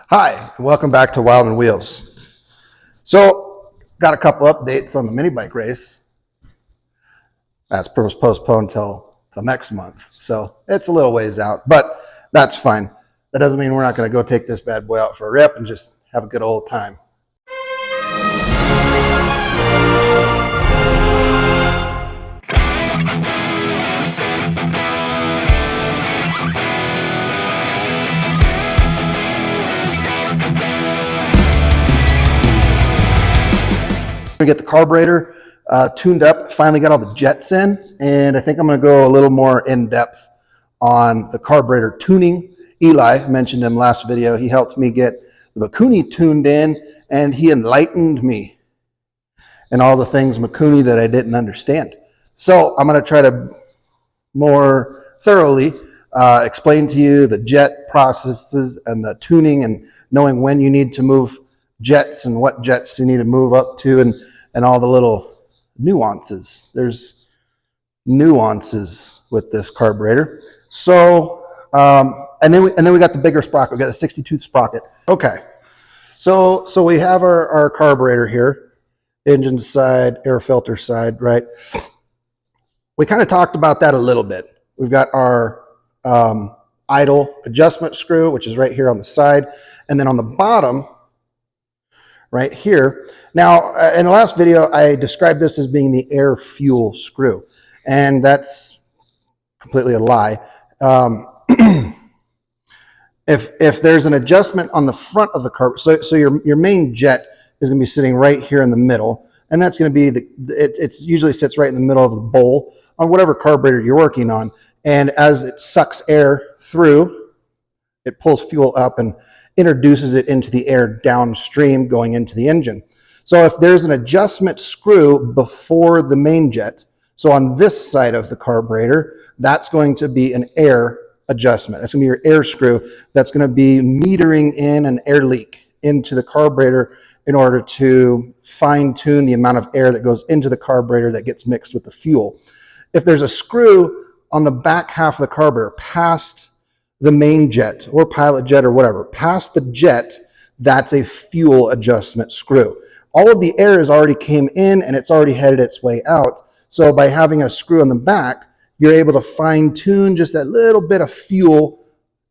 Hi, and welcome back to Wild and Wheels. So, got a couple updates on the mini bike race. That's postponed until next month. So, it's a little ways out, but that's fine. That doesn't mean we're not going to go take this bad boy out for a rip and just have a good old time. We get the carburetor tuned up, finally got all the jets in, and I think I'm going to go a little more in depth on the carburetor tuning. Eli mentioned him last video. He helped me get the Mikuni tuned in, and he enlightened me and all the things Mikuni that I didn't understand. So I'm going to try to more thoroughly explain to you the jet processes and the tuning and knowing when you need to move jets and what jets you need to move up to and all the little nuances. There's nuances with this carburetor. So, and then we got the bigger sprocket. We got the 62 sprocket. Okay. So we have our carburetor here, engine side, air filter side, right? We kind of talked about that a little bit. We've got our idle adjustment screw, which is right here on the side. And then on the bottom, right here. Now, in the last video, I described this as being the air fuel screw, and that's completely a lie. If there's an adjustment on the front of the carburetor, so your main jet is going to be sitting right here in the middle, and that's going to be it usually sits right in the middle of the bowl on whatever carburetor you're working on, and as it sucks air through, it pulls fuel up and introduces it into the air downstream going into the engine. So if there's an adjustment screw before the main jet, so on this side of the carburetor, that's going to be an air adjustment. That's going to be your air screw. That's going to be metering in an air leak into the carburetor in order to fine tune the amount of air that goes into the carburetor that gets mixed with the fuel. If there's a screw on the back half of the carburetor past the main jet or pilot jet or whatever, past the jet, that's a fuel adjustment screw. All of the air has already came in and it's already headed its way out. So by having a screw on the back, you're able to fine tune just that little bit of fuel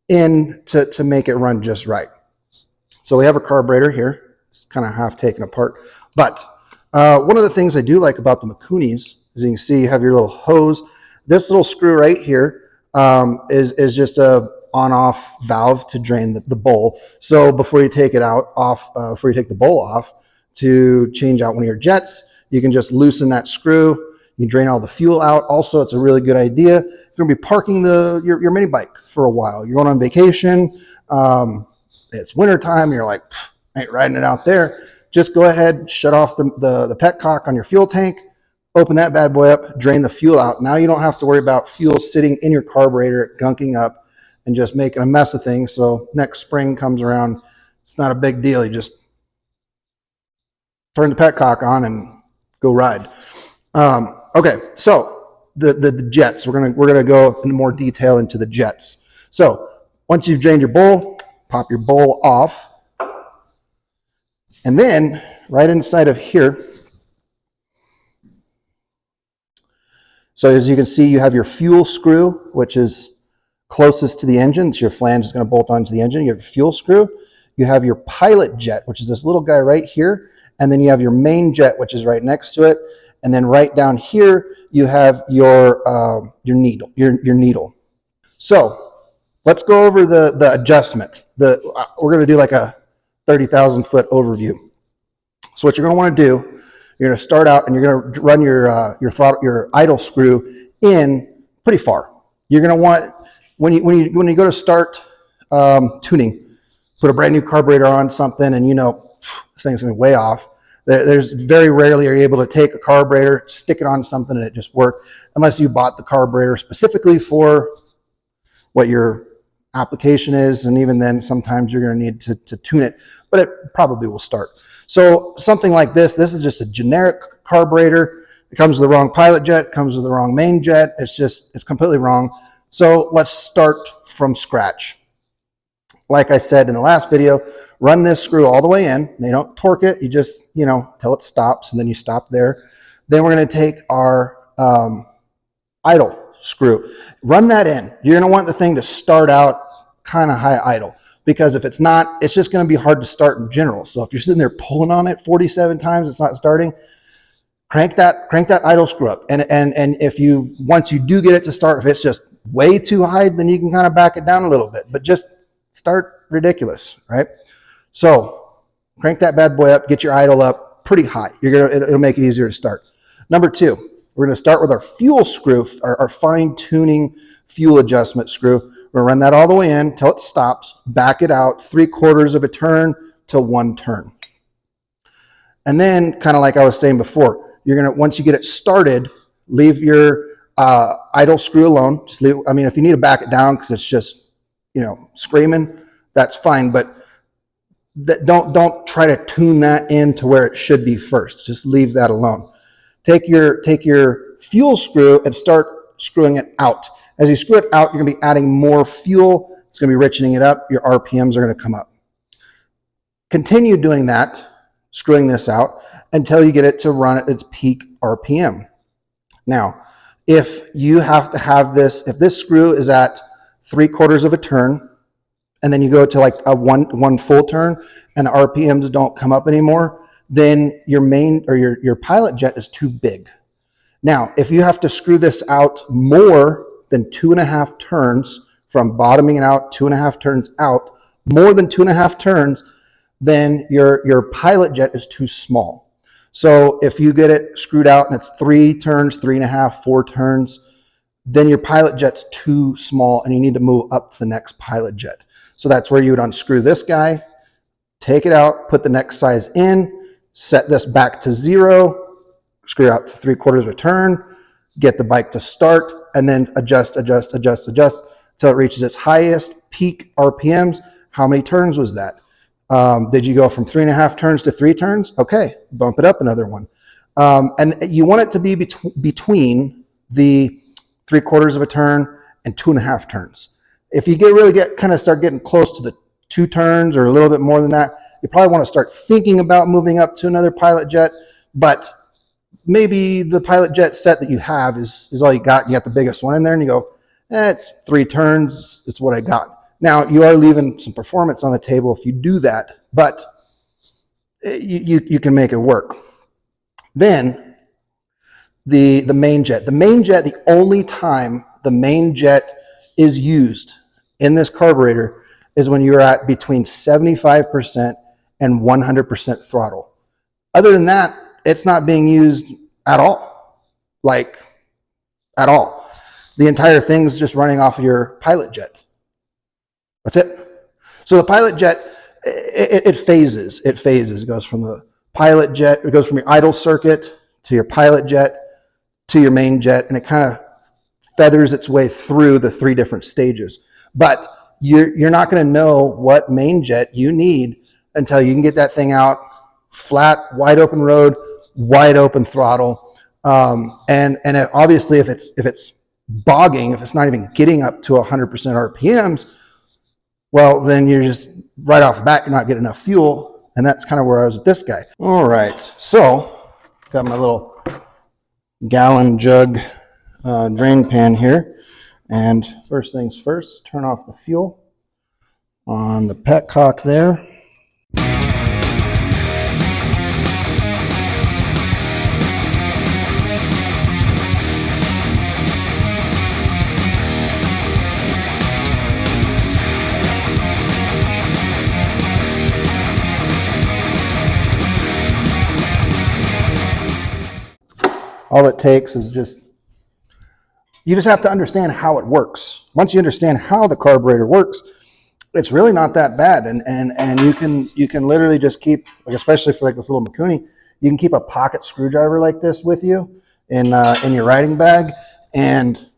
in to make it run just right. So we have a carburetor here. It's kind of half taken apart. But one of the things I do like about the Mikunis is you can see you have your little hose. This little screw right here is just a on-off valve to drain the bowl. So before you take it before you take the bowl off to change out one of your jets, you can just loosen that screw. You drain all the fuel out. Also, it's a really good idea if you're gonna be parking your mini bike for a while. You're going on vacation. It's wintertime. You're like, I ain't riding it out there. Just go ahead, shut off the petcock on your fuel tank, open that bad boy up, drain the fuel out. Now you don't have to worry about fuel sitting in your carburetor, gunking up, and just making a mess of things. So next spring comes around, it's not a big deal. You just turn the petcock on and go ride. Okay, so the jets. We're gonna go into more detail into the jets. So once you've drained your bowl, pop your bowl off, and then right inside of here. So as you can see, you have your fuel screw, which is closest to the engine. So your flange is going to bolt onto the engine. You have your fuel screw. You have your pilot jet, which is this little guy right here. And then you have your main jet, which is right next to it. And then right down here, you have your needle. So let's go over the adjustment. We're going to do like a 30,000 foot overview. So what you're going to want to do, you're going to start out and you're going to run your idle screw in pretty far. You're going to want, when you go to start tuning, put a brand new carburetor on something and you know this thing's going to be way off. There's very rarely are you able to take a carburetor, stick it on something and it just works, unless you bought the carburetor specifically for what your application is, and even then sometimes you're going to need to tune it, but it probably will start. So something like this is just a generic carburetor. It comes with the wrong pilot jet, comes with the wrong main jet. It's completely wrong. So let's start from scratch. like I said in the last video, run this screw all the way in. You don't torque it. You just, till it stops, and then you stop there. Then we're going to take our idle screw. Run that in. You're going to want the thing to start out kind of high idle, because if it's not, it's just going to be hard to start in general. So if you're sitting there pulling on it 47 times, it's not starting. Crank that idle screw up. And if once you do get it to start, if it's just way too high, then you can kind of back it down a little bit, but just start ridiculous, right? So crank that bad boy up, get your idle up pretty high. It'll make it easier to start. Number 2, we're going to start with our fuel screw, our fine tuning fuel adjustment screw. We're going to run that all the way in till it stops, back it out 3/4 of a turn to 1 turn. And then, kind of like I was saying before, once you get it started, leave your idle screw alone. Just leave. I mean, if you need to back it down because it's just, screaming, that's fine. But don't try to tune that in to where it should be first. Just leave that alone. Take your fuel screw and start screwing it out. As you screw it out, you're going to be adding more fuel. It's going to be richening it up. Your RPMs are going to come up. Continue doing that, screwing this out, until you get it to run at its peak RPM. Now, if you have to have this, if this screw is at 3/4 of a turn, and then you go to like a one full turn, and the RPMs don't come up anymore, then your main or your pilot jet is too big. Now, if you have to screw this out more than 2.5 turns, from bottoming it out 2.5 turns out, more than 2.5 turns, then your pilot jet is too small. So if you get it screwed out and it's 3 turns, 3.5, 4 turns, then your pilot jet's too small and you need to move up to the next pilot jet. So that's where you would unscrew this guy, take it out, put the next size in, set this back to 0, screw out to 3/4 of a turn, get the bike to start, and then adjust until it reaches its highest peak RPMs. How many turns was that? Did you go from 3.5 turns to 3 turns? Okay, bump it up another one. And you want it to be between the 3/4 of a turn and 2.5 turns. If you start getting close to the 2 turns or a little bit more than that, you probably want to start thinking about moving up to another pilot jet. But maybe the pilot jet set that you have is all you got. You got the biggest one in there, and you go, it's 3 turns. It's what I got. Now, you are leaving some performance on the table if you do that, but you can make it work. Then, the main jet. The main jet, the only time the main jet is used in this carburetor is when you're at between 75% and 100% throttle. Other than that, it's not being used at all. Like, at all. The entire thing's just running off of your pilot jet. That's it. So the pilot jet, it phases. It phases. It goes from the pilot jet, it goes from your idle circuit to your pilot jet to your main jet, and it kind of feathers its way through the 3 different stages. But you're not going to know what main jet you need until you can get that thing out flat, wide open road, wide open throttle. And obviously, if it's bogging, if it's not even getting up to 100% RPMs, well, then you're just right off the bat, you're not getting enough fuel. And that's kind of where I was with this guy. All right, so got my little gallon jug drain pan here. And first things first, turn off the fuel on the petcock there. All it takes is you just have to understand how it works. Once you understand how the carburetor works, it's really not that bad. And you can literally just keep, like, especially for like this little Mikuni, you can keep a pocket screwdriver like this with you in your riding bag and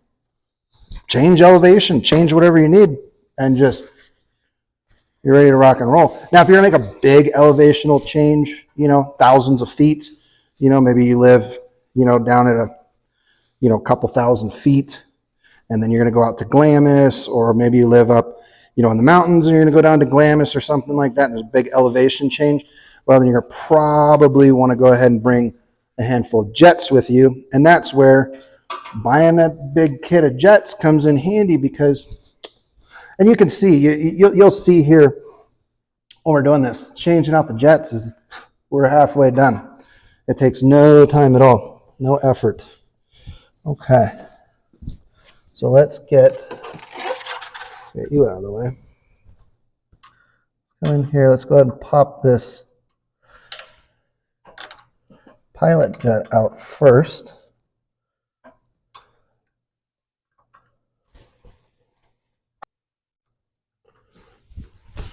change elevation, change whatever you need, and just you're ready to rock and roll. Now, if you're gonna make a big elevational change, thousands of feet, maybe you live down at a couple thousand feet, and then you're going to go out to Glamis, or maybe you live up, in the mountains and you're going to go down to Glamis or something like that, and there's a big elevation change, well, then you're going to probably want to go ahead and bring a handful of jets with you. And that's where buying that big kit of jets comes in handy because, and you can see, you'll see here when we're doing this, changing out the jets is, we're halfway done. It takes no time at all, no effort. Okay. So let's get you out of the way. Go in here, let's go ahead and pop this pilot jet out first.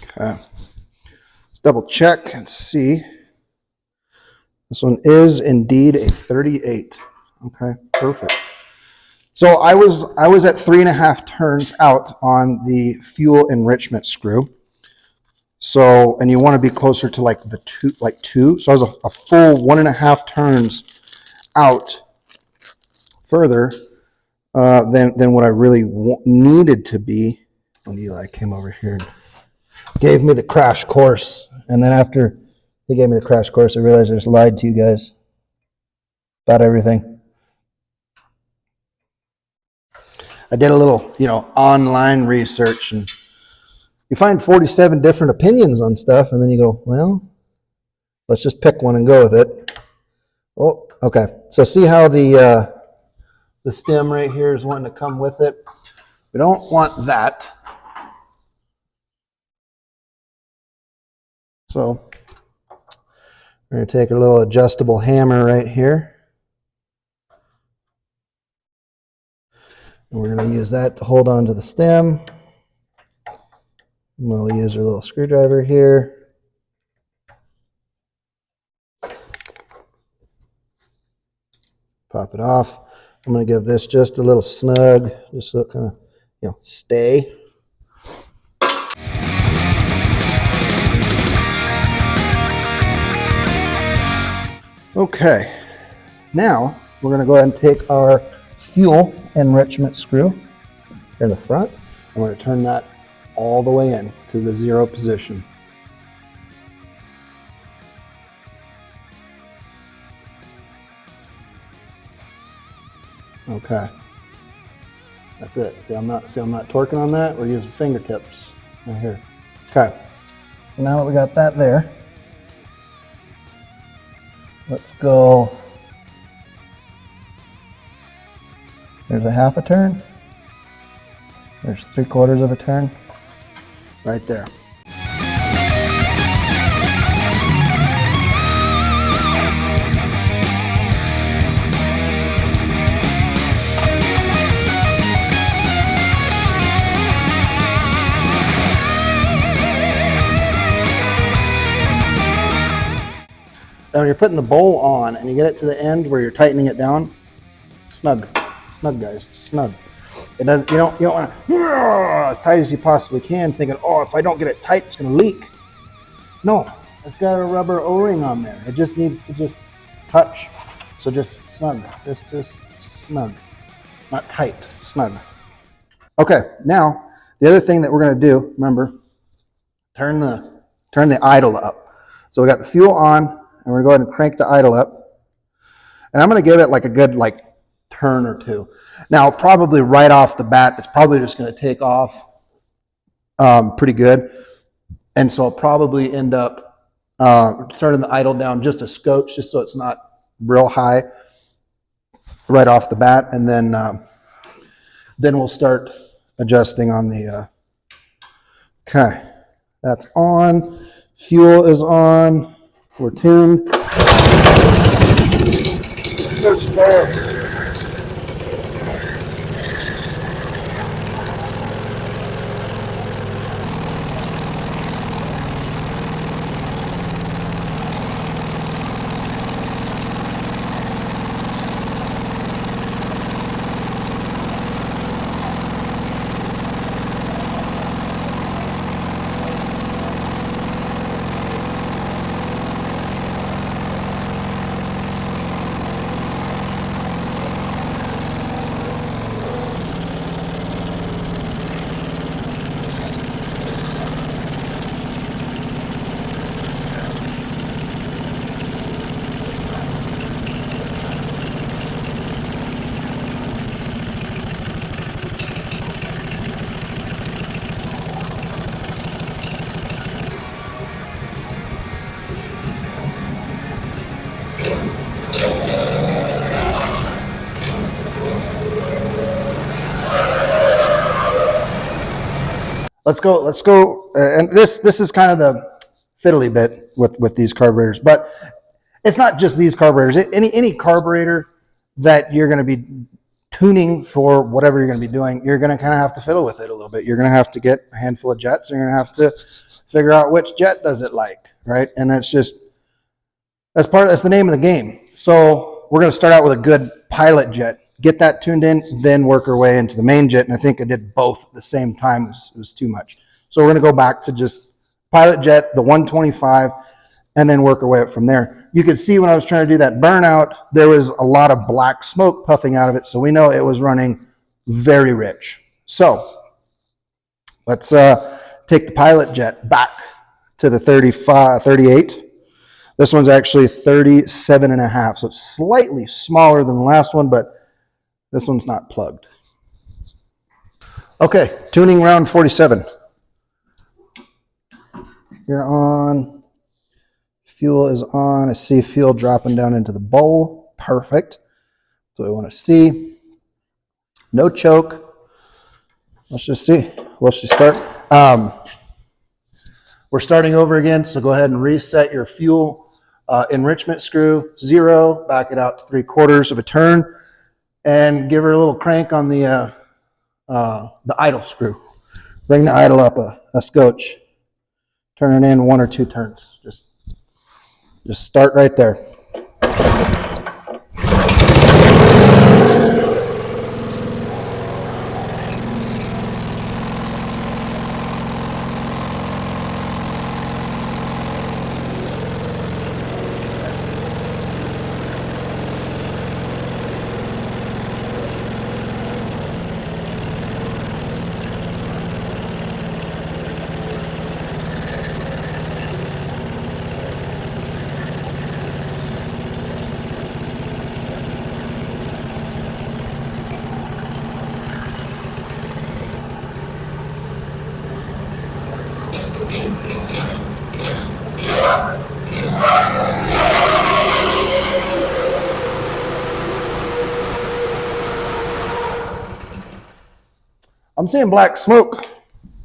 Okay. Let's double check and see. This one is indeed a 38. Okay, perfect. So I was at 3.5 turns out on the fuel enrichment screw. So, and you want to be closer to like the two. So I was a full 1.5 turns out further than what I really needed to be. When Eli came over here and gave me the crash course, and then after he gave me the crash course, I realized I just lied to you guys about everything. I did a little, online research, and you find 47 different opinions on stuff, and then you go, well, let's just pick one and go with it. Oh, okay. So see how the stem right here is wanting to come with it? We don't want that. So we're going to take a little adjustable hammer right here. And we're going to use that to hold on to the stem. And we'll use our little screwdriver here. Pop it off. I'm going to give this just a little snug, just so it kind of, stay. Okay, now we're going to go ahead and take our fuel enrichment screw here in the front. I'm going to turn that all the way in to the 0 position. Okay, that's it. See, I'm not torquing on that. We're using fingertips right here. Okay, now that we got that there, let's go. There's a 1/2 turn. There's 3/4 of a turn. Right there. Now when you're putting the bowl on and you get it to the end where you're tightening it down, snug guys, snug. It doesn't. You don't want to as tight as you possibly can, thinking, oh, if I don't get it tight, it's going to leak. No, it's got a rubber O-ring on there. It just needs to just touch. So just snug, just snug, not tight, snug. Okay, now the other thing that we're going to do, remember, turn the idle up. So we got the fuel on, and we're going to go ahead and crank the idle up. And I'm going to give it like a good turn or two. Now, probably right off the bat, it's probably just going to take off pretty good. And so I'll probably end up turning the idle down just a scotch, just so it's not real high right off the bat. And then we'll start adjusting on the, okay, that's on. Fuel is on. We're tuned. First fire. let's go. And this is kind of the fiddly bit with these carburetors, but it's not just these carburetors. Any carburetor that you're going to be tuning for whatever you're going to be doing, you're going to kind of have to fiddle with it a little bit. You're going to have to get a handful of jets, and you're going to have to figure out which jet does it like, right? And that's the name of the game. So we're going to start out with a good pilot jet, get that tuned in, then work our way into the main jet. And I think I did both at the same time. It was too much. So we're going to go back to just pilot jet, the 125, and then work our way up from there. You could see when I was trying to do that burnout, there was a lot of black smoke puffing out of it. So we know it was running very rich. So let's take the pilot jet back to the 38. This one's actually 37 and a half. So it's slightly smaller than the last one, but this one's not plugged. Okay, tuning round 47. You're on. Fuel is on. I see fuel dropping down into the bowl. Perfect. So we want to see. No choke. Let's just see. Let's just start. We're starting over again, so go ahead and reset your fuel enrichment screw, 0, back it out to 3/4 of a turn, and give her a little crank on the idle screw. Bring the idle up a scotch. Turn it in 1 or 2 turns. Just start right there. I'm seeing black smoke.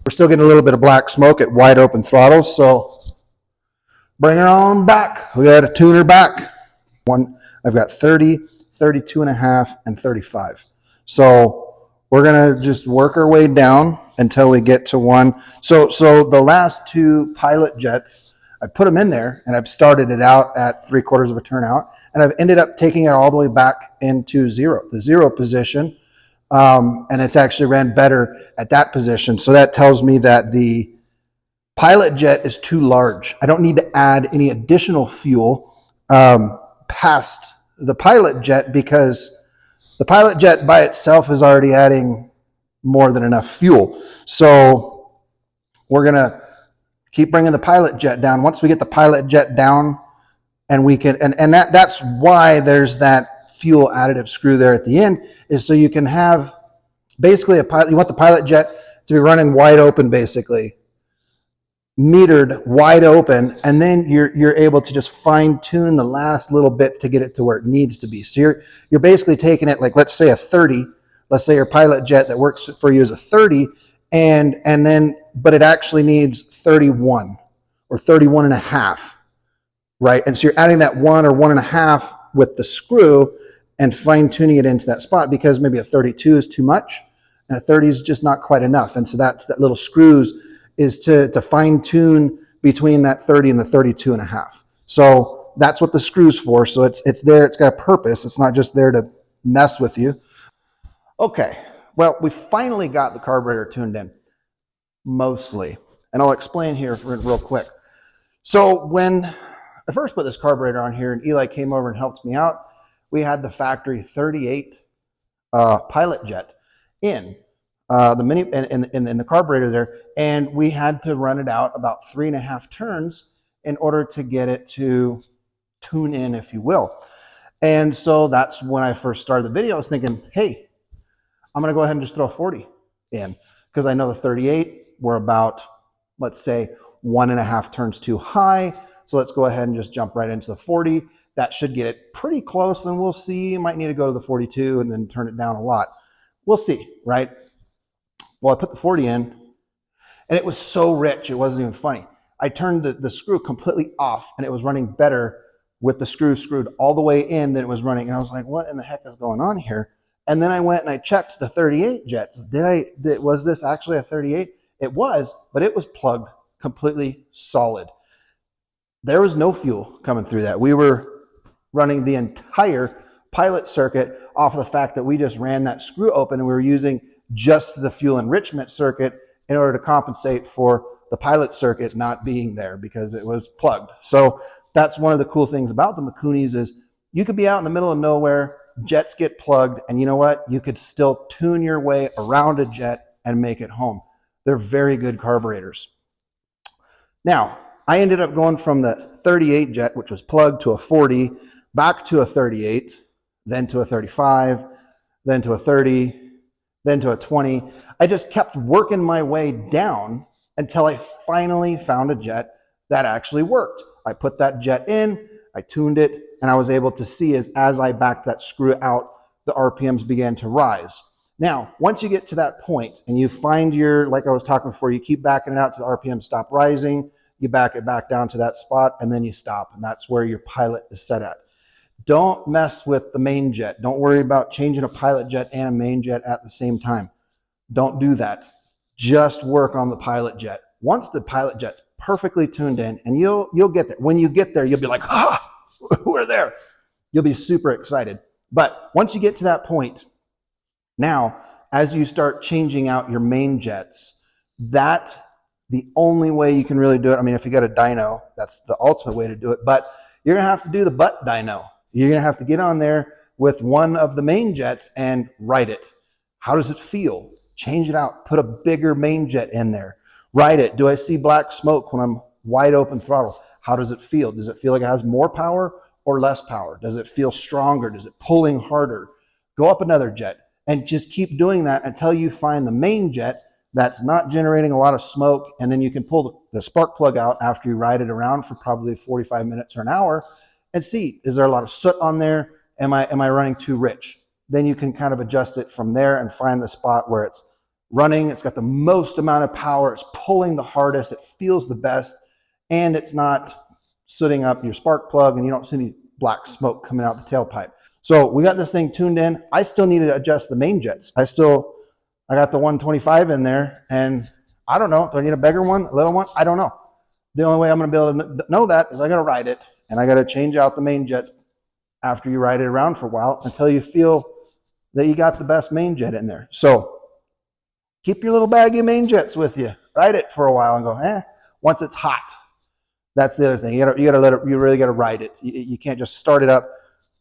We're still getting a little bit of black smoke at wide open throttles, so bring her on back. We got to tune her back. I've got 30, 32 and a half, and 35. So we're going to just work our way down until we get to 1. So the last 2 pilot jets, I put them in there, and I've started it out at 3/4 of a turn out, and I've ended up taking it all the way back into 0, the 0 position. And it's actually ran better at that position. So that tells me that the pilot jet is too large. I don't need to add any additional fuel past the pilot jet, because the pilot jet by itself is already adding more than enough fuel. So we're going to keep bringing the pilot jet down. Once we get the pilot jet down, and we can, and that's why there's that fuel additive screw there at the end, is so you can have basically you want the pilot jet to be running wide open, basically metered wide open, and then you're able to just fine tune the last little bit to get it to where it needs to be. So you're basically taking it, like, let's say a 30, let's say your pilot jet that works for you is a 30, but it actually needs 31 or 31 and a half, right? And so you're adding that 1 or 1 and a half with the screw and fine tuning it into that spot, because maybe a 32 is too much and a 30 is just not quite enough. And so that little screws is to fine tune between that 30 and the 32 and a half. So that's what the screw's for. So it's there, it's got a purpose. It's not just there to mess with you. Okay, well, we finally got the carburetor tuned in, mostly. And I'll explain here real quick. So when I first put this carburetor on here and Eli came over and helped me out, we had the factory 38 pilot jet in the mini in the carburetor there, and we had to run it out about 3.5 turns in order to get it to tune in, if you will. And so that's when I first started the video. I was thinking, hey, I'm going to go ahead and just throw 40 in, because I know the 38 were about, let's say, 1.5 turns too high. So let's go ahead and just jump right into the 40. That should get it pretty close, and we'll see. You might need to go to the 42 and then turn it down a lot. We'll see, right? Well, I put the 40 in, And it was so rich, it wasn't even funny. I turned the screw completely off, and it was running better with the screw screwed all the way in than it was running. And I was like, what in the heck is going on here? And then I went and I checked the 38 jet. Was this actually a 38? It was, but it was plugged completely solid. There was no fuel coming through that. We were running the entire pilot circuit off of the fact that we just ran that screw open, and we were using just the fuel enrichment circuit in order to compensate for the pilot circuit not being there because it was plugged. So that's one of the cool things about the Mikunis is you could be out in the middle of nowhere, jets get plugged, and you know what? You could still tune your way around a jet and make it home. They're very good carburetors. Now, I ended up going from the 38 jet, which was plugged, to a 40, back to a 38, then to a 35, then to a 30, then to a 20. I just kept working my way down until I finally found a jet that actually worked. I put that jet in, I tuned it, and I was able to see as I backed that screw out, the RPMs began to rise. Now, once you get to that point and you find your, like I was talking before, you keep backing it out to the RPM stop rising, you back it back down to that spot, and then you stop, and that's where your pilot is set at. Don't mess with the main jet. Don't worry about changing a pilot jet and a main jet at the same time. Don't do that. Just work on the pilot jet. Once the pilot jet's perfectly tuned in, and you'll get there. When you get there, you'll be like, ah, we're there. You'll be super excited. But once you get to that point, now, as you start changing out your main jets, the only way you can really do it, I mean, if you got a dyno, that's the ultimate way to do it, but you're going to have to do the butt dyno. You're going to have to get on there with one of the main jets and write it. How does it feel? Change it out. Put a bigger main jet in there. Write it. Do I see black smoke when I'm wide open throttle? How does it feel? Does it feel like it has more power or less power? Does it feel stronger? Does it pulling harder? Go up another jet and just keep doing that until you find the main jet that's not generating a lot of smoke, and then you can pull the spark plug out after you ride it around for probably 45 minutes or an hour and see, is there a lot of soot on there? Am I running too rich? Then you can kind of adjust it from there and find the spot where it's running, it's got the most amount of power, it's pulling the hardest, it feels the best, and it's not sooting up your spark plug and you don't see any black smoke coming out the tailpipe. So we got this thing tuned in. I still need to adjust the main jets. I got the 125 in there, and I don't know. Do I need a bigger one, a little one? I don't know. The only way I'm going to be able to know that is I got to ride it, and I got to change out the main jets after you ride it around for a while until you feel that you got the best main jet in there. So keep your little baggy main jets with you. Ride it for a while and go, once it's hot. That's the other thing. You gotta let it. You really got to ride it. You can't just start it up,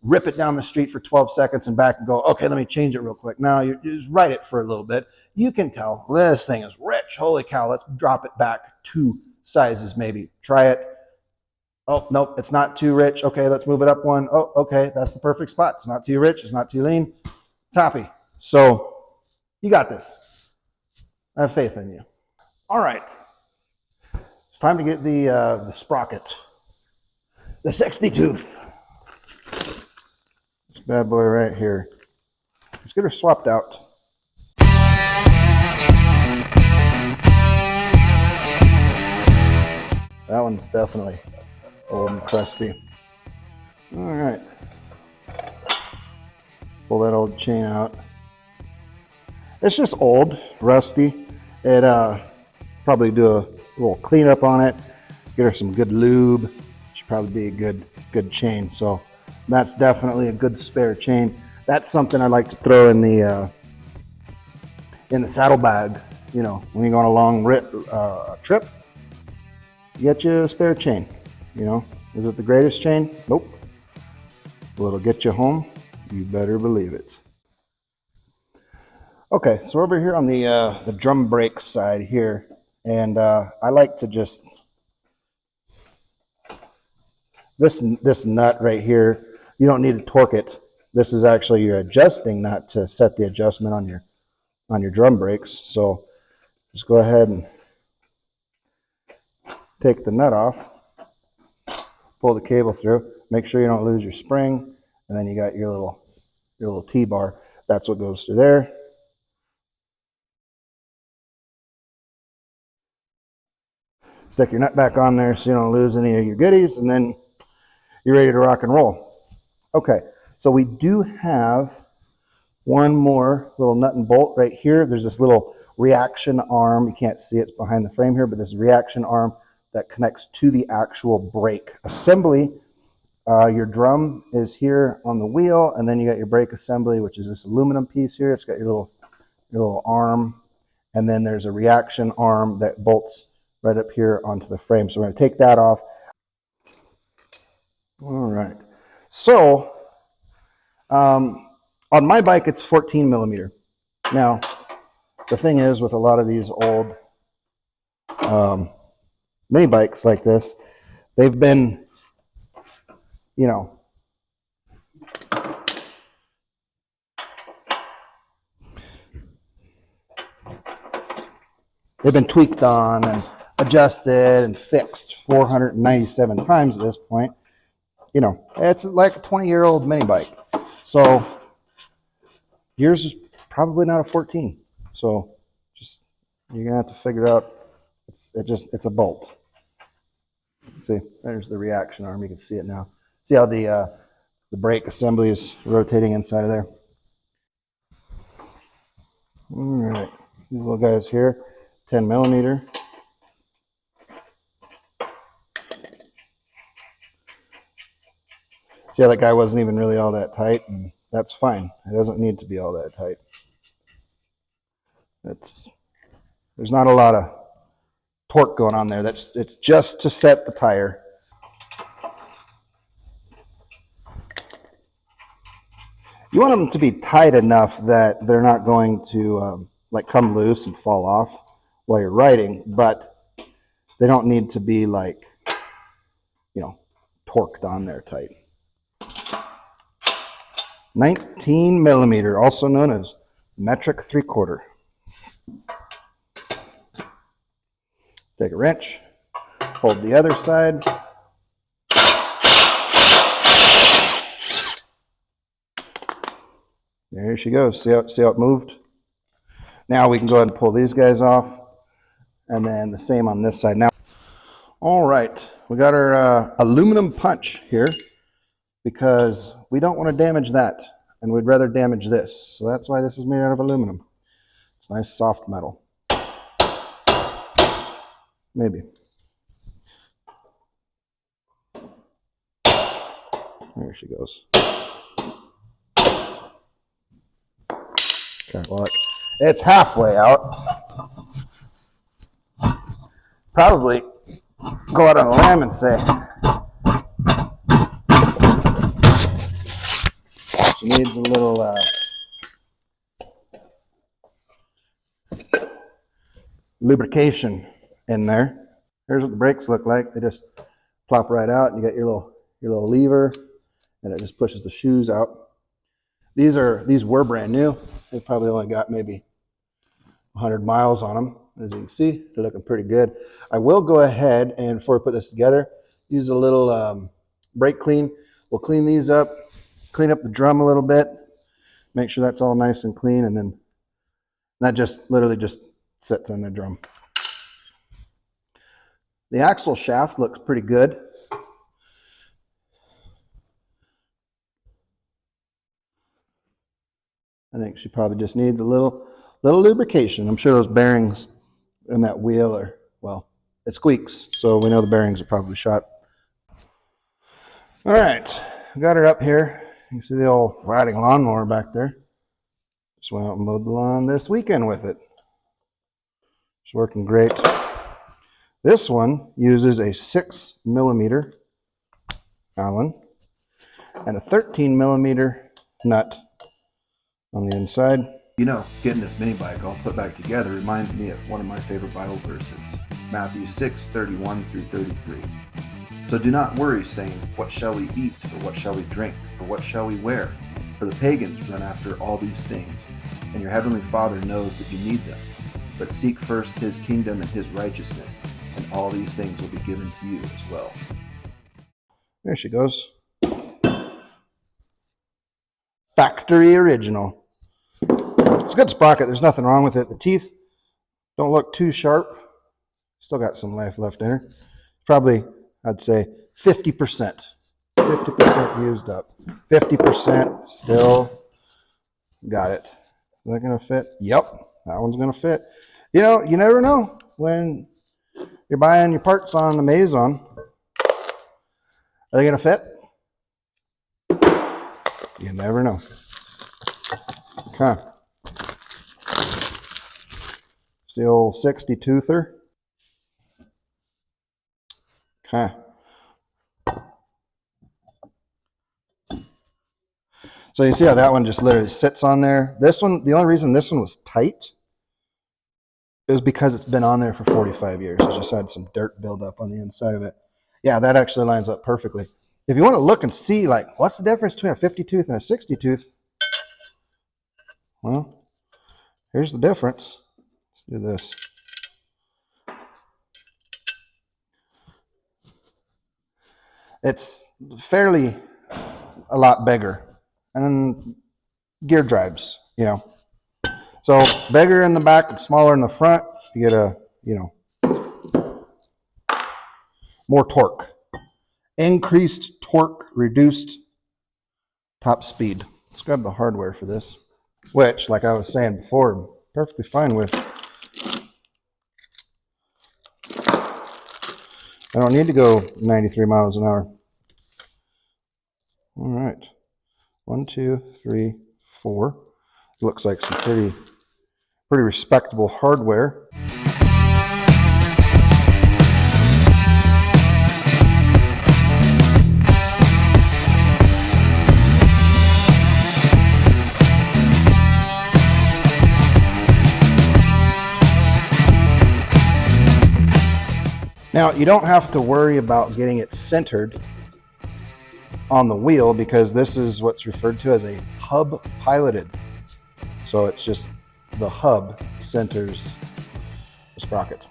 rip it down the street for 12 seconds and back and go, okay, let me change it real quick. Now you just ride it for a little bit. You can tell this thing is rich. Holy cow, let's drop it back 2 sizes maybe. Try it. Oh, nope, it's not too rich. Okay, let's move it up one. Oh, okay, that's the perfect spot. It's not too rich. It's not too lean. It's happy. So you got this. I have faith in you. All right. It's time to get the Sprocket. The 60-tooth. This bad boy right here. Let's get her swapped out. That one's definitely old and crusty. All right. Pull that old chain out. It's just old, rusty. It probably do a little cleanup on it. Get her some good lube. Should probably be a good chain. So that's definitely a good spare chain. That's something I like to throw in the saddlebag. You know, when you're going a long trip, get you a spare chain. You know, is it the greatest chain? Nope. Well, it'll get you home. You better believe it. Okay, so over here on the drum brake side here, and I like to just this nut right here. You don't need to torque it. This is actually your adjusting nut to set the adjustment on your drum brakes. So just go ahead and take the nut off, pull the cable through, make sure you don't lose your spring, and then you got your little T-bar. That's what goes through there. Stick your nut back on there so you don't lose any of your goodies, and then you're ready to rock and roll. Okay, so we do have one more little nut and bolt right here. There's this little reaction arm. You can't see it's behind the frame here, but this reaction arm that connects to the actual brake assembly. Your drum is here on the wheel, and then you got your brake assembly, which is this aluminum piece here. It's got your little arm, and then there's a reaction arm that bolts right up here onto the frame. So we're going to take that off. All right. So on my bike, it's 14 millimeter. Now, the thing is with a lot of these old mini bikes like this, they've been, you know, they've been tweaked on and adjusted and fixed 497 times at this point. You know, it's like a 20-year-old mini bike. So yours is probably not a 14. So just, you're gonna have to figure out, it's a bolt. See, there's the reaction arm. You can see it now. See how the brake assembly is rotating inside of there. All right, these little guys here, 10 millimeter. See how that guy wasn't even really all that tight, and that's fine. It doesn't need to be all that tight. There's not a lot of torque going on there. It's just to set the tire. You want them to be tight enough that they're not going to like come loose and fall off while you're riding, but they don't need to be like, you know, torqued on there tight. 19 millimeter, also known as metric 3/4. Take a wrench, hold the other side. There she goes. See how it moved? Now we can go ahead and pull these guys off, and then the same on this side. Now, all right, we got our aluminum punch here because we don't want to damage that, and we'd rather damage this. So that's why this is made out of aluminum. It's nice soft metal. Maybe. There she goes. Okay, well, it's halfway out. Probably go out on a limb and say she needs a little lubrication in there. Here's what the brakes look like. They just plop right out, and you got your little lever, and it just pushes the shoes out. These were brand new. They probably only got maybe 100 miles on them. As you can see, they're looking pretty good. I will go ahead and, before we put this together, use a little brake clean. We'll clean these up, clean up the drum a little bit, make sure that's all nice and clean, and then that just literally just sits on the drum. The axle shaft looks pretty good. I think she probably just needs a little lubrication. I'm sure those bearings in that wheel are, well, it squeaks, so we know the bearings are probably shot. All right, got her up here. You can see the old riding lawnmower back there. Just went out and mowed the lawn this weekend with it. It's working great. This one uses a 6 millimeter Allen and a 13 millimeter nut on the inside. You know, getting this mini bike all put back together reminds me of one of my favorite Bible verses, Matthew 6:31-33. So do not worry, saying, what shall we eat, or what shall we drink, or what shall we wear? For the pagans run after all these things, and your heavenly Father knows that you need them. But seek first his kingdom and his righteousness, and all these things will be given to you as well. There she goes. Factory original. It's a good sprocket. There's nothing wrong with it. The teeth don't look too sharp. Still got some life left in her. Probably, I'd say 50%. 50% used up. 50% still got it. Is that going to fit? Yep, that one's going to fit. You know, you never know when you're buying your parts on Amazon. Are they going to fit? You never know. Okay. It's the old 60 toother. Okay. So you see how that one just literally sits on there. This one, the only reason this one was tight is because it's been on there for 45 years. It just had some dirt buildup on the inside of it. Yeah, that actually lines up perfectly. If you want to look and see, like, what's the difference between a 50 tooth and a 60 tooth? Well, here's the difference. Let's do this. It's fairly a lot bigger. And then gear drives, you know. So bigger in the back and smaller in the front, you get a, you know, more torque. Increased torque, reduced top speed. Let's grab the hardware for this, which, like I was saying before, I'm perfectly fine with. I don't need to go 93 miles an hour. All right. 1, 2, 3, 4. Looks like some pretty respectable hardware. Now, you don't have to worry about getting it centered on the wheel because this is what's referred to as a hub piloted. So it's just the hub centers the sprocket.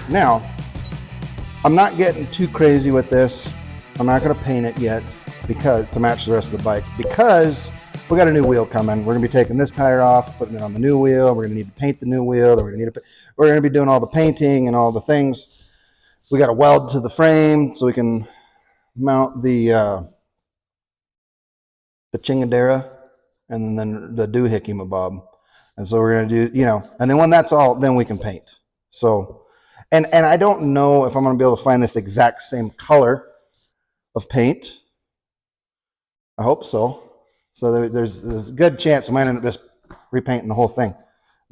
Now, I'm not getting too crazy with this. I'm not going to paint it yet because to match the rest of the bike because we got a new wheel coming. We're going to be taking this tire off, putting it on the new wheel. We're going to need to paint the new wheel. We're going to be doing all the painting and all the things. We got to weld to the frame so we can mount the chingadera and then the doohickey mabob. And so we're going to do, you know, and then when that's all, then we can paint. So, and I don't know if I'm going to be able to find this exact same color of paint. I hope so. So there's a good chance we might end up just repainting the whole thing.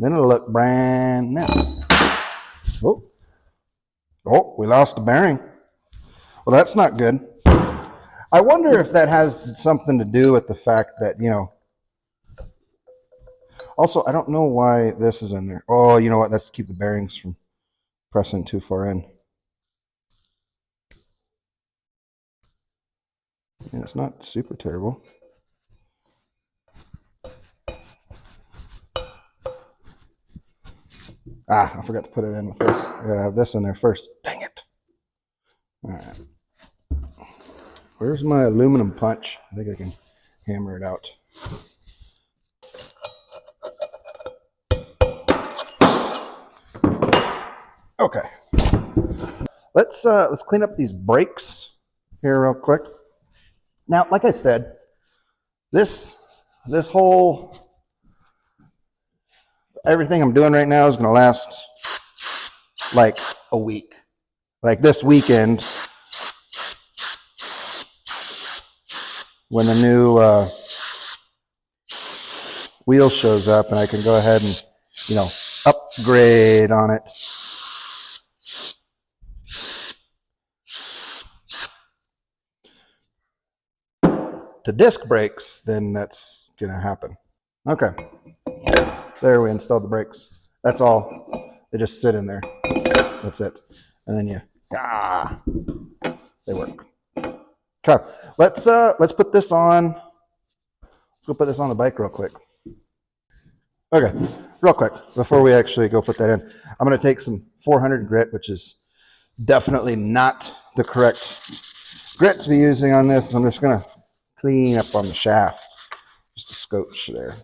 Then it'll look brand new. Oh, we lost the bearing. Well, that's not good. I wonder if that has something to do with the fact that, you know, also, I don't know why this is in there. Oh, you know what? That's to keep the bearings from pressing too far in. Yeah, it's not super terrible. Ah, I forgot to put it in with this. I gotta have this in there first. Dang it. All right. Where's my aluminum punch? I think I can hammer it out. Okay. Let's clean up these brakes here real quick. Now, like I said, this whole everything I'm doing right now is going to last like a week. Like this weekend, when the new wheel shows up, and I can go ahead and, you know, upgrade on it. To disc brakes, then that's going to happen. Okay. There, we installed the brakes. That's all. They just sit in there. That's it. And then they work. Okay. Let's put this on. Let's go put this on the bike real quick. Okay, real quick, before we actually go put that in, I'm going to take some 400 grit, which is definitely not the correct grit to be using on this. I'm just going to clean up on the shaft Just a scotch there.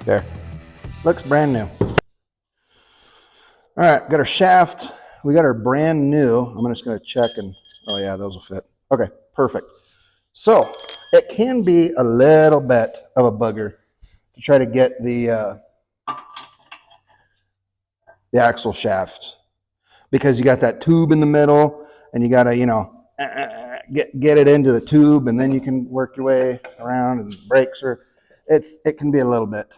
There. Looks brand new. All right, got our shaft. We got our brand new. I'm just going to check and, oh yeah, those will fit. Okay, perfect. So it can be a little bit of a bugger to try to get the axle shaft, because you got that tube in the middle and you got to, you know, get it into the tube, and then you can work your way around, and brakes are, it can be a little bit.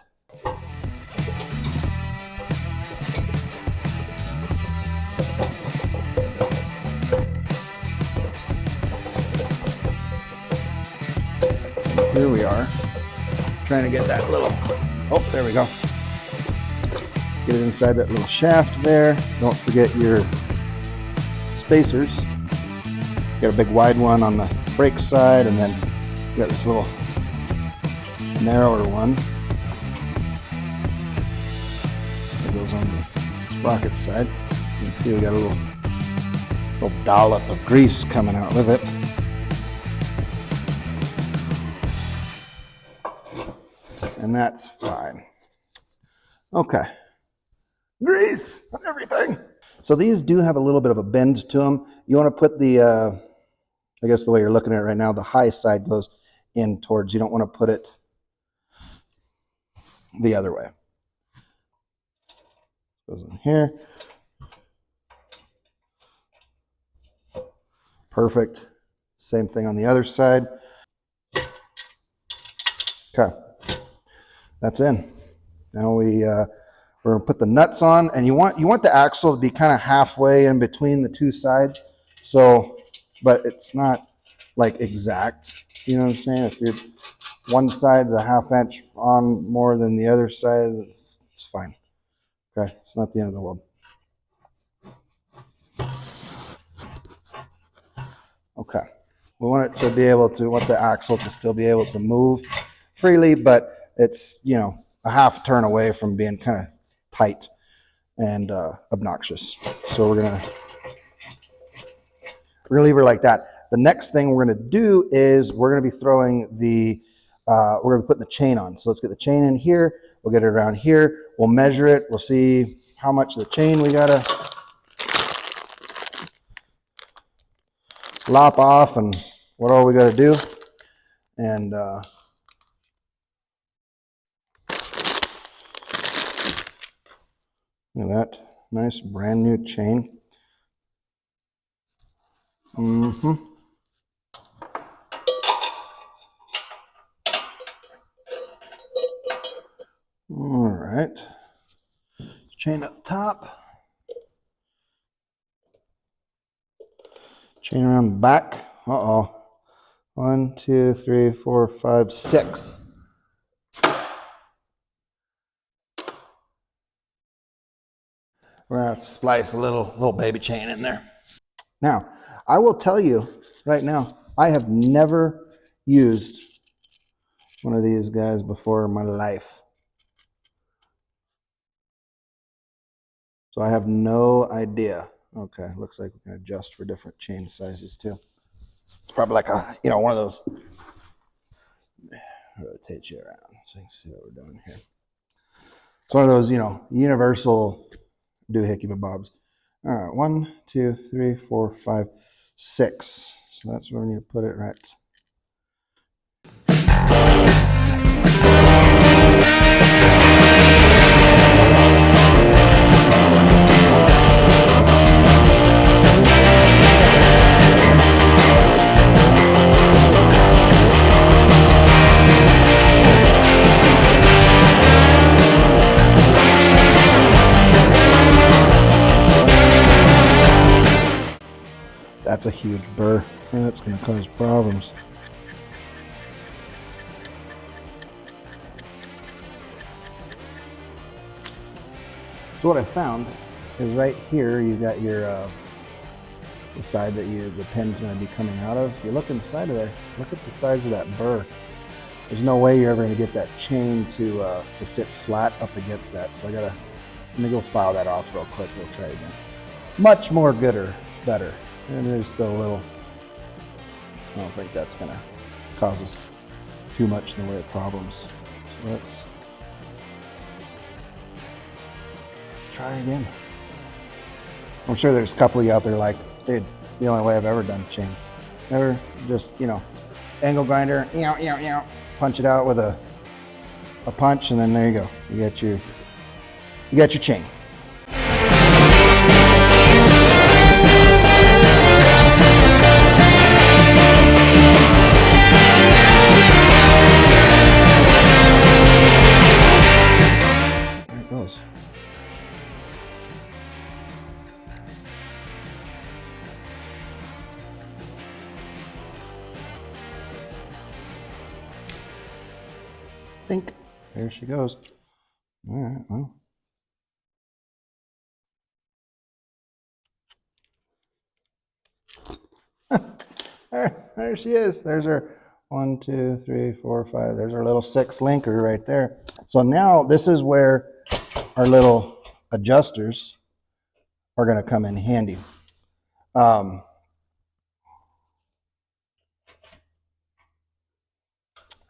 Here we are, trying to get that little, oh, there we go. Get it inside that little shaft there. Don't forget your spacers. Got a big wide one on the brake side, and then you got this little narrower one that goes on the sprocket side. You can see we got a little dollop of grease coming out with it. And that's fine. Okay. Grease on everything. So these do have a little bit of a bend to them. You want to put the, I guess the way you're looking at it right now, the high side goes in towards, you don't want to put it the other way. Goes in here. Perfect. Same thing on the other side. Okay. That's in. Now we're going to put the nuts on, and you want the axle to be kind of halfway in between the two sides. So, but it's not like exact. You know what I'm saying? If you're one side's a half inch on more than the other side, it's fine. Okay, it's not the end of the world. Okay, we want it to be able to, want the axle to still be able to move freely, but it's, you know, a half turn away from being kind of tight and obnoxious. So we're gonna leave her like that. The next thing we're gonna do is we're gonna be throwing the, we're gonna be putting the chain on. So let's get the chain in here. We'll get it around here. We'll measure it. We'll see how much of the chain we gotta lop off and what all we gotta do. And look at that, nice brand new chain. All right, chain up top, chain around the back. Uh-oh. 1, 2, 3, 4, 5, 6. We're gonna have to splice a little baby chain in there. Now, I will tell you right now, I have never used one of these guys before in my life. So I have no idea. Okay, looks like we can adjust for different chain sizes too. It's probably like a, you know, one of those, rotate you around so you can see what we're doing here. It's one of those, you know, universal doohickey bobs. All right, 1, 2, 3, 4, 5, 6. So that's where we need to put it right. That's a huge burr, and that's going to cause problems. So what I found is right here you got your the side that the pin's going to be coming out of. If you look inside of there, look at the size of that burr. There's no way you're ever going to get that chain to sit flat up against that. So I got to Let me go file that off real quick. We'll try it again. Much more gooder, better. And there's still a little, I don't think that's gonna cause us too much in the way of problems. So let's try again. I'm sure there's a couple of you out there like, dude, it's the only way I've ever done chains. Never just, you know, angle grinder, punch it out with a punch, and then there you go. You got your chain. There it goes. Think. There she goes. All right, well. There she is. There's her 1, 2, 3, 4, 5. There's our little 6 linker right there. So now this is where our little adjusters are going to come in handy.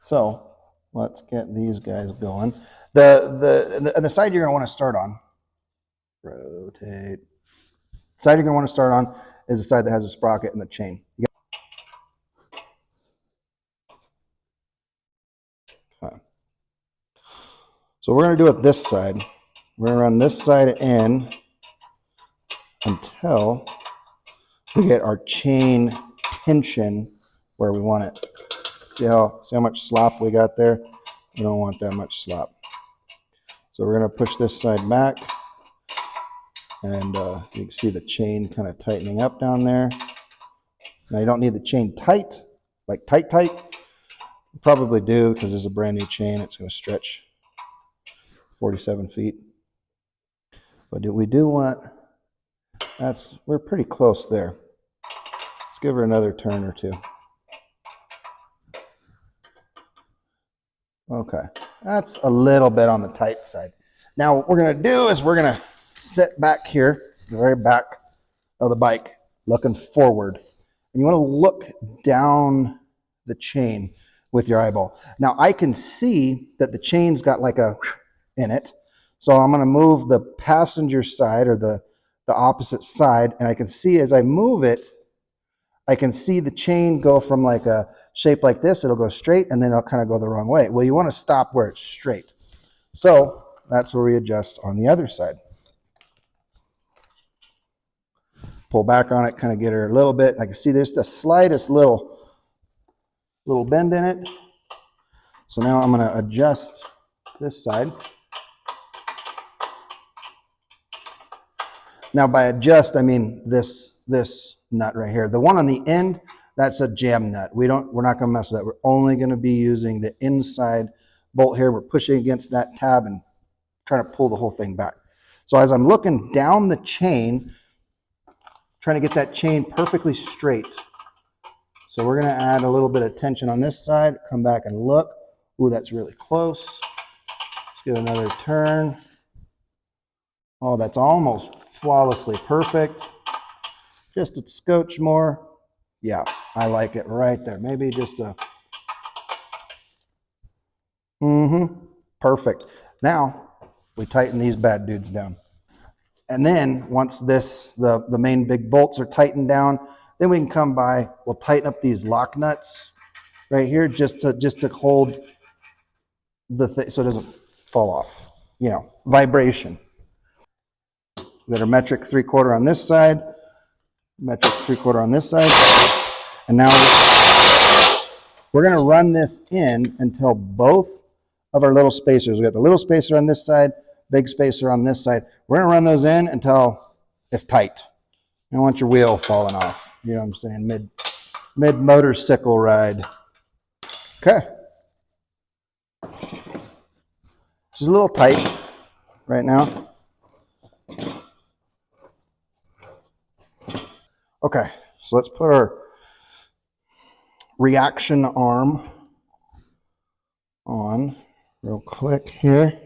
So let's get these guys going. The side you're going to want to start on, rotate. The side you're going to want to start on is the side that has a sprocket and the chain. Okay. So we're going to do it this side. We're going to run this side in until we get our chain tension where we want it. See how much slop we got there? We don't want that much slop. So we're going to push this side back, and you can see the chain kind of tightening up down there. Now you don't need the chain tight, like tight. You probably do, because this is a brand new chain. It's going to stretch 47 feet. But we do want, we're pretty close there. Let's give her another turn or two. Okay, that's a little bit on the tight side. Now what we're going to do is we're going to sit back here, the very back of the bike, looking forward. And you want to look down the chain with your eyeball. Now I can see that the chain's got like a in it. So I'm going to move the passenger side, or the opposite side, and I can see as I move it, I can see the chain go from like a shape like this. It'll go straight, and then it'll kind of go the wrong way. Well, you want to stop where it's straight. So that's where we adjust on the other side. Pull back on it, kind of get her a little bit. I can see there's the slightest little bend in it. So now I'm going to adjust this side. Now by adjust, I mean this nut right here. The one on the end, that's a jam nut. We're not going to mess with that. We're only going to be using the inside bolt here. We're pushing against that tab and trying to pull the whole thing back. So as I'm looking down the chain, trying to get that chain perfectly straight. So we're going to add a little bit of tension on this side, come back and look. Ooh, that's really close. Let's give it another turn. Oh, that's almost flawlessly perfect. Just a scotch more. Yeah, I like it right there. Maybe just a, perfect. Now we tighten these bad dudes down. And then once the main big bolts are tightened down, then we can come by, we'll tighten up these lock nuts right here just to hold the thing so it doesn't fall off, you know, vibration. We got our metric 3/4 on this side, metric 3/4 on this side. And now we're going to run this in until both of our little spacers, we got the little spacer on this side, big spacer on this side. We're going to run those in until it's tight. You don't want your wheel falling off. You know what I'm saying? Mid motorcycle ride. Okay. Just a little tight right now. Okay, so let's put our reaction arm on real quick here.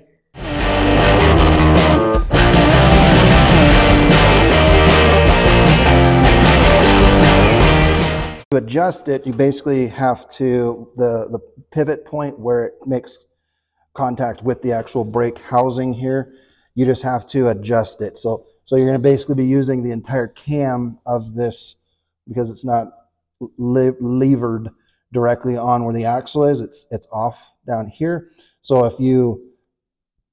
To adjust it, you basically have to, the pivot point where it makes contact with the actual brake housing here, you just have to adjust it. So you're going to basically be using the entire cam of this, because it's not levered directly on where the axle is. It's off down here. So if you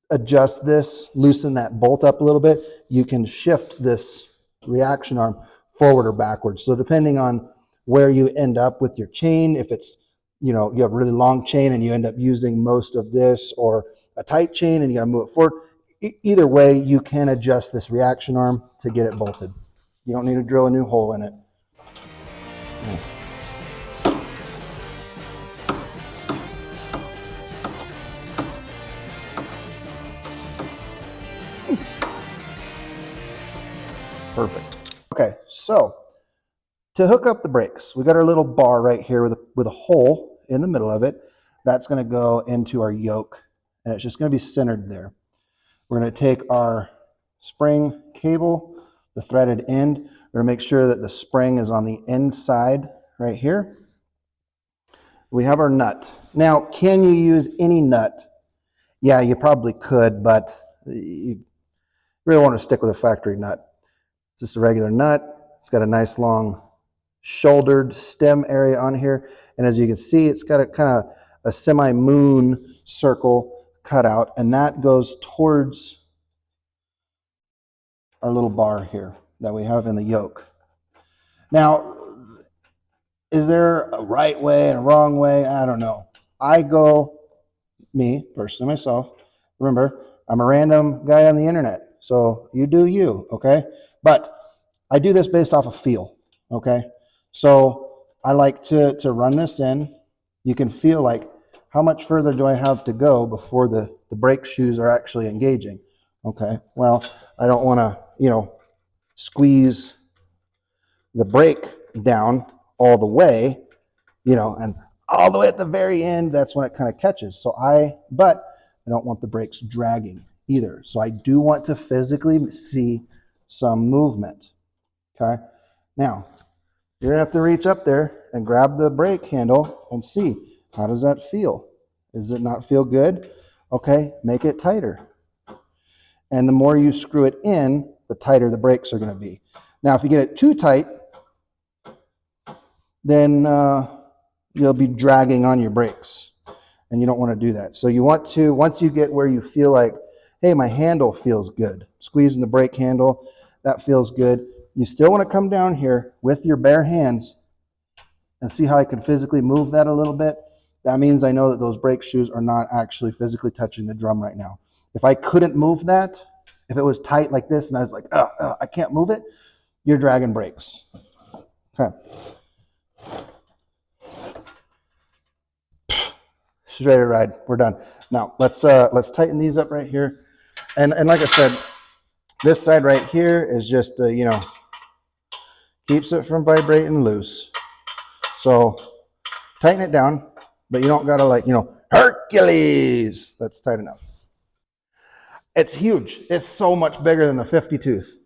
adjust this, loosen that bolt up a little bit, you can shift this reaction arm forward or backwards. So depending on where you end up with your chain, if it's, you know, you have a really long chain and you end up using most of this, or a tight chain and you got to move it forward, either way, you can adjust this reaction arm to get it bolted. You don't need to drill a new hole in it. Perfect. Okay, so to hook up the brakes, we got our little bar right here with a hole in the middle of it. That's going to go into our yoke, and it's just going to be centered there. We're going to take our spring cable, the threaded end. We're going to make sure that the spring is on the inside right here. We have our nut. Now, can you use any nut? Yeah, you probably could, but you really want to stick with a factory nut. It's just a regular nut. It's got a nice long shouldered stem area on here. And as you can see, it's got a kind of a semi-moon circle cut out, and that goes towards our little bar here that we have in the yoke. Now, is there a right way and a wrong way? I don't know. I go, me, personally, myself, remember, I'm a random guy on the internet, so you do you, okay? But I do this based off of feel, okay? So I like to run this in. You can feel like, how much further do I have to go before the brake shoes are actually engaging? Okay, well, I don't want to, you know, squeeze the brake down all the way, you know, and all the way at the very end, that's when it kind of catches. But I don't want the brakes dragging either. So I do want to physically see some movement, okay? Now, you're gonna have to reach up there and grab the brake handle and see, how does that feel? Does it not feel good? Okay, make it tighter. And the more you screw it in, the tighter the brakes are gonna be. Now, if you get it too tight, then you'll be dragging on your brakes, and you don't want to do that. So you want to, once you get where you feel like, hey, my handle feels good, squeezing the brake handle, that feels good. You still want to come down here with your bare hands and see how I can physically move that a little bit. That means I know that those brake shoes are not actually physically touching the drum right now. If I couldn't move that, if it was tight like this and I was like, I can't move it, you're dragging brakes. Okay. She's ready to ride. We're done. Now let's tighten these up right here. And like I said, this side right here is just you know, keeps it from vibrating loose. So tighten it down, but you don't gotta, like, you know, Hercules. That's tight enough. It's huge. It's so much bigger than the 50 tooth.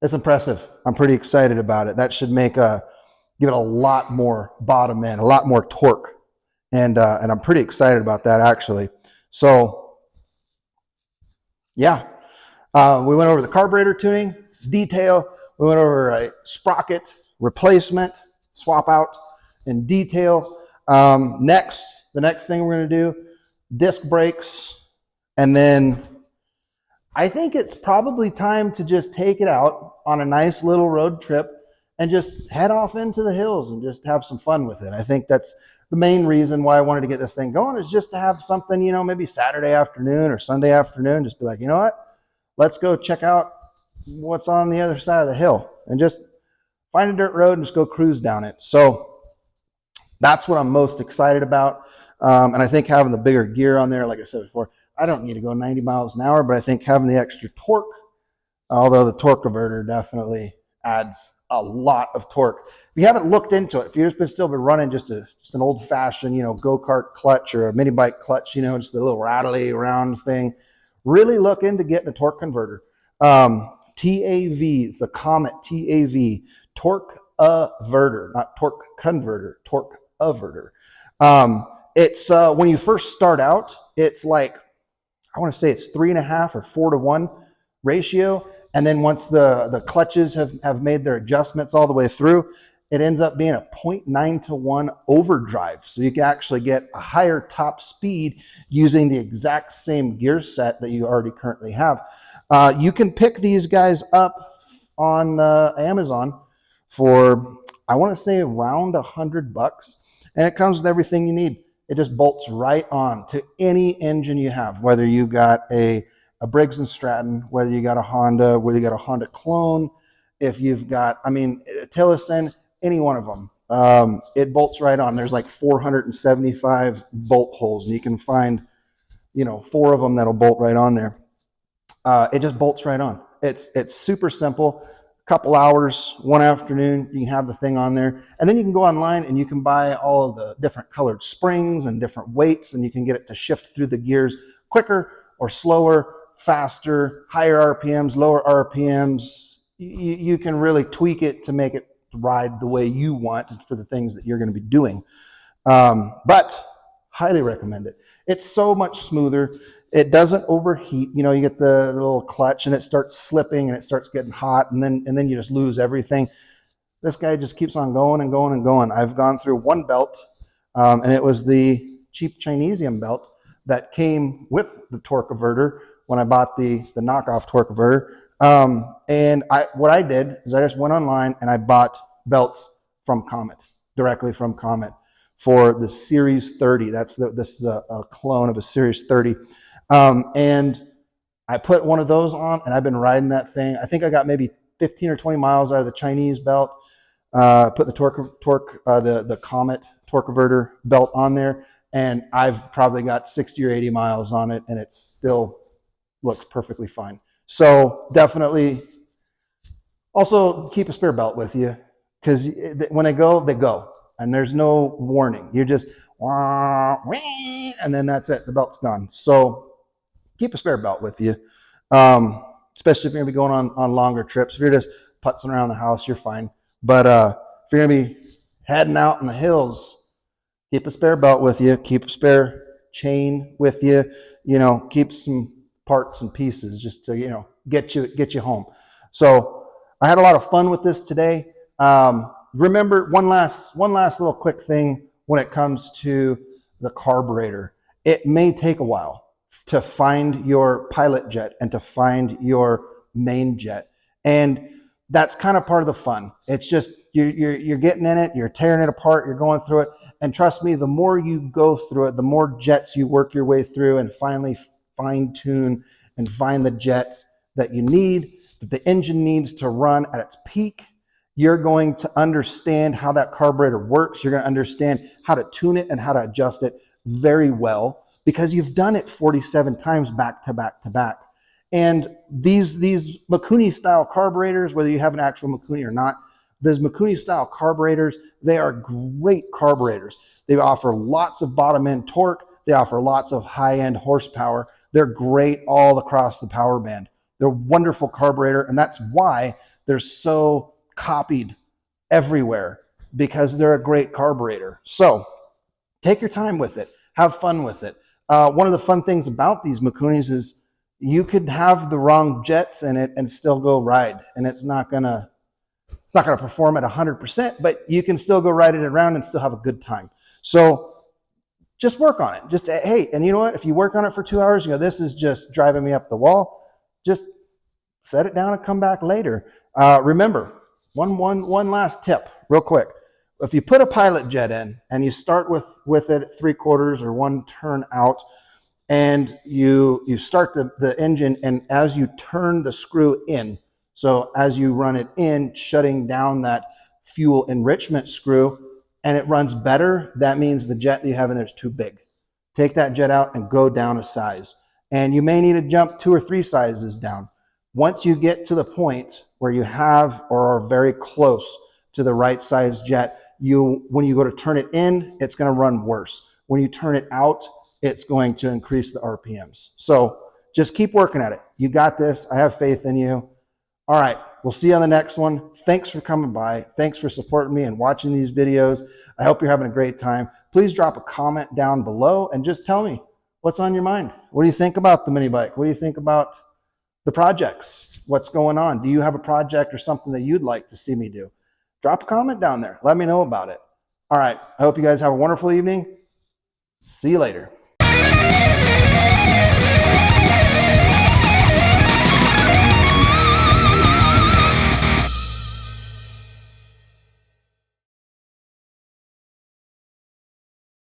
It's impressive. I'm pretty excited about it. That should make give it a lot more bottom end, a lot more torque. And I'm pretty excited about that, actually. So yeah, we went over the carburetor tuning, detail. We went over a sprocket replacement, swap out, and detail. The next thing we're going to do, disc brakes. And then I think it's probably time to just take it out on a nice little road trip and just head off into the hills and just have some fun with it. I think that's the main reason why I wanted to get this thing going, is just to have something, you know, maybe Saturday afternoon or Sunday afternoon, just be like, you know what, let's go check out what's on the other side of the hill and just find a dirt road and just go cruise down it. So that's what I'm most excited about. And I think having the bigger gear on there, like I said before, I don't need to go 90 miles an hour, but I think having the extra torque, although the torque converter definitely adds a lot of torque. If you haven't looked into it, if you've just been running just an old-fashioned, you know, go-kart clutch or a mini bike clutch, you know, just the little rattly round thing, really look into getting a torque converter. TAV, it's the Comet TAV, torque averter, not torque converter, torque averter. It's when you first start out, it's like, I want to say it's 3.5 or 4-to-1 ratio. And then once the clutches have made their adjustments all the way through, it ends up being a 0.9-to-1 overdrive. So you can actually get a higher top speed using the exact same gear set that you already currently have. You can pick these guys up on Amazon for, I want to say, around $100, and it comes with everything you need. It just bolts right on to any engine you have, whether you got a Briggs & Stratton, whether you got a Honda, whether you got a Honda clone, if you've got, I mean, Tillotson, any one of them. It bolts right on. There's like 475 bolt holes, and you can find, 4 of them that'll bolt right on there. It just bolts right on. It's super simple. Couple hours, one afternoon, you can have the thing on there, and then you can go online and you can buy all of the different colored springs and different weights, and you can get it to shift through the gears quicker or slower, faster, higher RPMs, lower RPMs. You can really tweak it to make it ride the way you want for the things that you're going to be doing. But highly recommend it. It's so much smoother. It doesn't overheat. You get the little clutch and it starts slipping and it starts getting hot, and then you just lose everything. This guy just keeps on going and going and going. I've gone through one belt, and it was the cheap Chinesium belt that came with the torque averter when I bought the knockoff torque averter. And what I did is I just went online and I bought belts from Comet, directly from Comet, for the Series 30. This is a clone of a Series 30. And I put one of those on, and I've been riding that thing. I think I got maybe 15 or 20 miles out of the Chinese belt. Put the the Comet torque averter belt on there, and I've probably got 60 or 80 miles on it, and it still looks perfectly fine. So definitely also keep a spare belt with you, because when they go, and there's no warning. You're just, and then that's it. The belt's gone. So keep a spare belt with you, especially if you're going to be going on longer trips. If you're just putzing around the house, you're fine. But if you're going to be heading out in the hills, keep a spare belt with you. Keep a spare chain with you. Keep some parts and pieces just to get you home. So I had a lot of fun with this today. Remember, one last little quick thing when it comes to the carburetor. It may take a while to find your pilot jet and to find your main jet, and that's kind of part of the fun. It's just you're getting in it, you're tearing it apart, you're going through it, and trust me, the more you go through it, the more jets you work your way through and finally fine tune and find the jets that you need, that the engine needs to run at its peak. You're going to understand how that carburetor works. You're going to understand how to tune it and how to adjust it very well, because you've done it 47 times back to back to back. And these Mikuni style carburetors, whether you have an actual Mikuni or not, those Mikuni style carburetors, they are great carburetors. They offer lots of bottom end torque. They offer lots of high end horsepower. They're great all across the power band. They're a wonderful carburetor, and that's why they're so copied everywhere, because they're a great carburetor. So take your time with it. Have fun with it. One of the fun things about these Mikunis is you could have the wrong jets in it and still go ride, and it's not gonna perform at 100%, but you can still go ride it around and still have a good time. So just work on it. Just, hey, and you know what? If you work on it for 2 hours, this is just driving me up the wall, just set it down and come back later. Remember, one last tip real quick. If you put a pilot jet in and you start with it at 3/4 or 1 turn out, and you start the engine, and as you turn the screw in, so as you run it in, shutting down that fuel enrichment screw, and it runs better, that means the jet that you have in there is too big. Take that jet out and go down a size. And you may need to jump 2 or 3 sizes down. Once you get to the point where you have or are very close to the right size jet, when you go to turn it in, it's going to run worse. When you turn it out, it's going to increase the RPMs. So just keep working at it. You got this. I have faith in you. All right. We'll see you on the next one. Thanks for coming by. Thanks for supporting me and watching these videos. I hope you're having a great time. Please drop a comment down below and just tell me what's on your mind. What do you think about the mini bike? What do you think about the projects? What's going on? Do you have a project or something that you'd like to see me do? Drop a comment down there. Let me know about it. All right. I hope you guys have a wonderful evening. See you later.